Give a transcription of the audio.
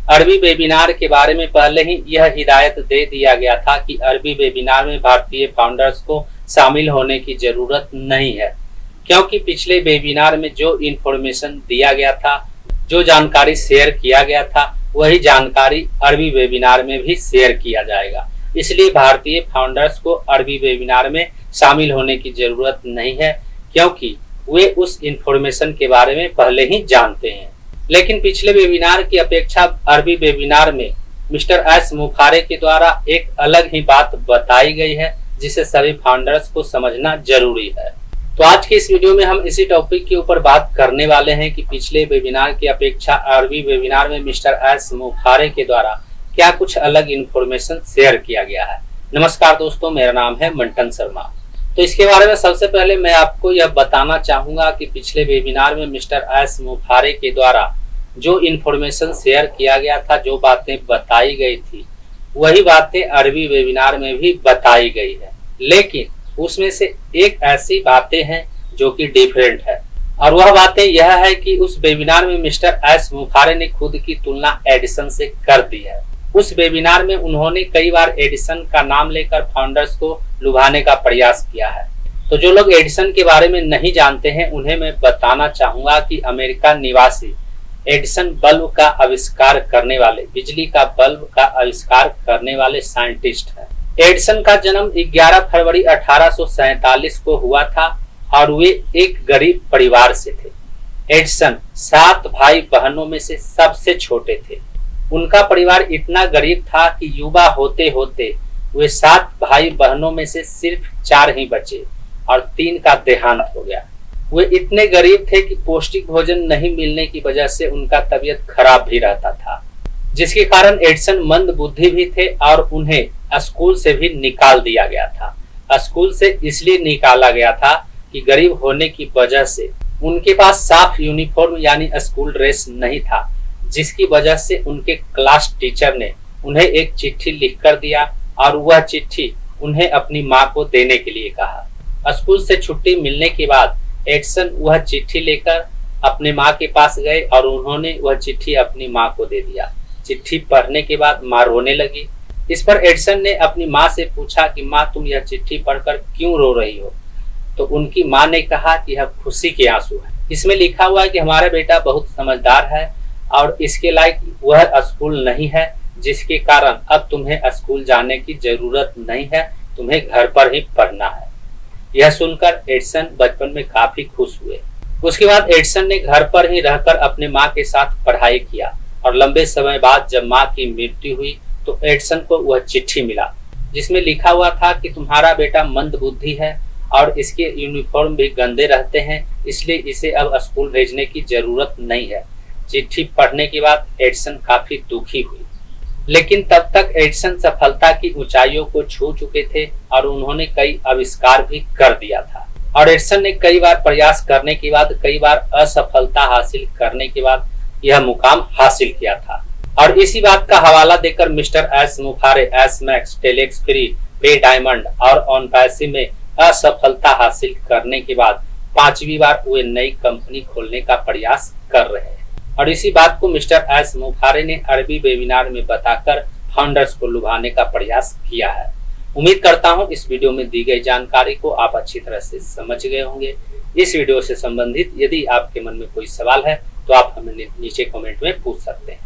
अरबी वेबिनार के बारे में पहले ही यह हिदायत दे दिया गया था कि अरबी वेबिनार में भारतीय फाउंडर्स को शामिल होने की जरूरत नहीं है, क्योंकि पिछले वेबिनार में जो इन्फॉर्मेशन दिया गया था, जो जानकारी शेयर किया गया था, वही जानकारी अरबी वेबिनार में भी शेयर किया जाएगा। इसलिए भारतीय फाउंडर्स को अरबी वेबिनार में शामिल होने की जरूरत नहीं है, क्योंकि वे उस इन्फॉर्मेशन के बारे में पहले ही जानते हैं। लेकिन पिछले वेबिनार की अपेक्षा अरबी वेबिनार में मिस्टर एस मुखारे के द्वारा एक अलग ही बात बताई गई है, जिसे सभी फाउंडर्स को समझना जरूरी है। तो आज के इस वीडियो में हम इसी टॉपिक के ऊपर बात करने वाले हैं कि पिछले वेबिनार की अपेक्षा अरबी वेबिनार में मिस्टर एस मुखारे के द्वारा क्या कुछ अलग इन्फॉर्मेशन शेयर किया गया है। नमस्कार दोस्तों, मेरा नाम है मंटन शर्मा। तो इसके बारे में सबसे पहले मैं आपको यह बताना चाहूंगा कि पिछले वेबिनार में मिस्टर एस मुखारे के द्वारा जो इन्फॉर्मेशन शेयर किया गया था, जो बातें बताई गई थी, वही बातें अरबी वेबिनार में भी बताई गई है। लेकिन उसमें से एक ऐसी बातें हैं जो कि डिफरेंट है, और वह बातें यह है कि उस वेबिनार में मिस्टर एस मुखारे ने खुद की तुलना एडिसन से कर दी है। उस वेबिनार में उन्होंने कई बार एडिसन का नाम लेकर फाउंडर्स को लुभाने का प्रयास किया है। तो जो लोग एडिसन के बारे में नहीं जानते हैं, उन्हें मैं बताना चाहूंगा कि अमेरिका निवासी एडिसन बल्ब का आविष्कार करने वाले, बिजली का बल्ब का आविष्कार करने वाले साइंटिस्ट हैं। एडिसन का जन्म 11 फरवरी 1847 को हुआ था और वे एक गरीब परिवार से थे। एडिसन 7 भाई बहनों में से सबसे छोटे थे। उनका परिवार इतना गरीब था कि युवा होते होते वे 7 भाई बहनों में से सिर्फ 4 ही बचे और 3 का देहांत हो गया। वे इतने गरीब थे कि पौष्टिक भोजन नहीं मिलने की वजह से उनका तबीयत खराब भी रहता था, जिसके कारण एडिसन मंद बुद्धि भी थे और उन्हें स्कूल से भी निकाल दिया गया था। स्कूल से इसलिए निकाला गया था कि गरीब होने की वजह से उनके पास साफ यूनिफॉर्म यानी स्कूल ड्रेस नहीं था, जिसकी वजह से उनके क्लास टीचर ने उन्हें एक चिट्ठी लिख कर दिया और वह चिट्ठी उन्हें अपनी माँ को देने के लिए कहा। स्कूल से छुट्टी मिलने के बाद एडिसन वह चिट्ठी लेकर अपने माँ के पास गए और उन्होंने वह चिट्ठी अपनी माँ को दे दिया। चिट्ठी पढ़ने के बाद माँ रोने लगी। इस पर एडिसन ने अपनी माँ से पूछा कि माँ, तुम यह चिट्ठी पढ़कर क्यों रो रही हो? तो उनकी माँ ने कहा कि यह खुशी के आंसू है। इसमें लिखा हुआ है कि हमारा बेटा बहुत समझदार है और इसके लायक वह स्कूल नहीं है, जिसके कारण अब तुम्हें स्कूल जाने की जरूरत नहीं है, तुम्हें घर पर ही पढ़ना है। यह सुनकर एडिसन बचपन में काफी खुश हुए। उसके बाद एडिसन ने घर पर ही रहकर अपने माँ के साथ पढ़ाई किया और लंबे समय बाद जब माँ की मृत्यु हुई तो एडिसन को वह चिट्ठी मिला, जिसमें लिखा हुआ था कि तुम्हारा बेटा मंद बुद्धि है और इसके यूनिफॉर्म भी गंदे रहते हैं, इसलिए इसे अब स्कूल भेजने की जरूरत नहीं है। चिट्ठी पढ़ने के बाद एडिसन काफी दुखी हुई, लेकिन तब तक एडिसन सफलता की ऊंचाइयों को छू चुके थे और उन्होंने कई आविष्कार भी कर दिया था। और एडिसन ने कई बार प्रयास करने के बाद, कई बार असफलता हासिल करने के बाद यह मुकाम हासिल किया था। और इसी बात का हवाला देकर मिस्टर एस मुखारे एस मैक्स, टेलेक्स फ्री, पे डायमंड और ऑन पैसे में असफलता हासिल करने के बाद 5वीं बार वे नई कंपनी खोलने का प्रयास कर रहे हैं। और इसी बात को मिस्टर एस मुखारे ने अरबी वेबिनार में बताकर फाउंडर्स को लुभाने का प्रयास किया है। उम्मीद करता हूं इस वीडियो में दी गई जानकारी को आप अच्छी तरह से समझ गए होंगे। इस वीडियो से संबंधित यदि आपके मन में कोई सवाल है तो आप हमें नीचे कमेंट में पूछ सकते हैं।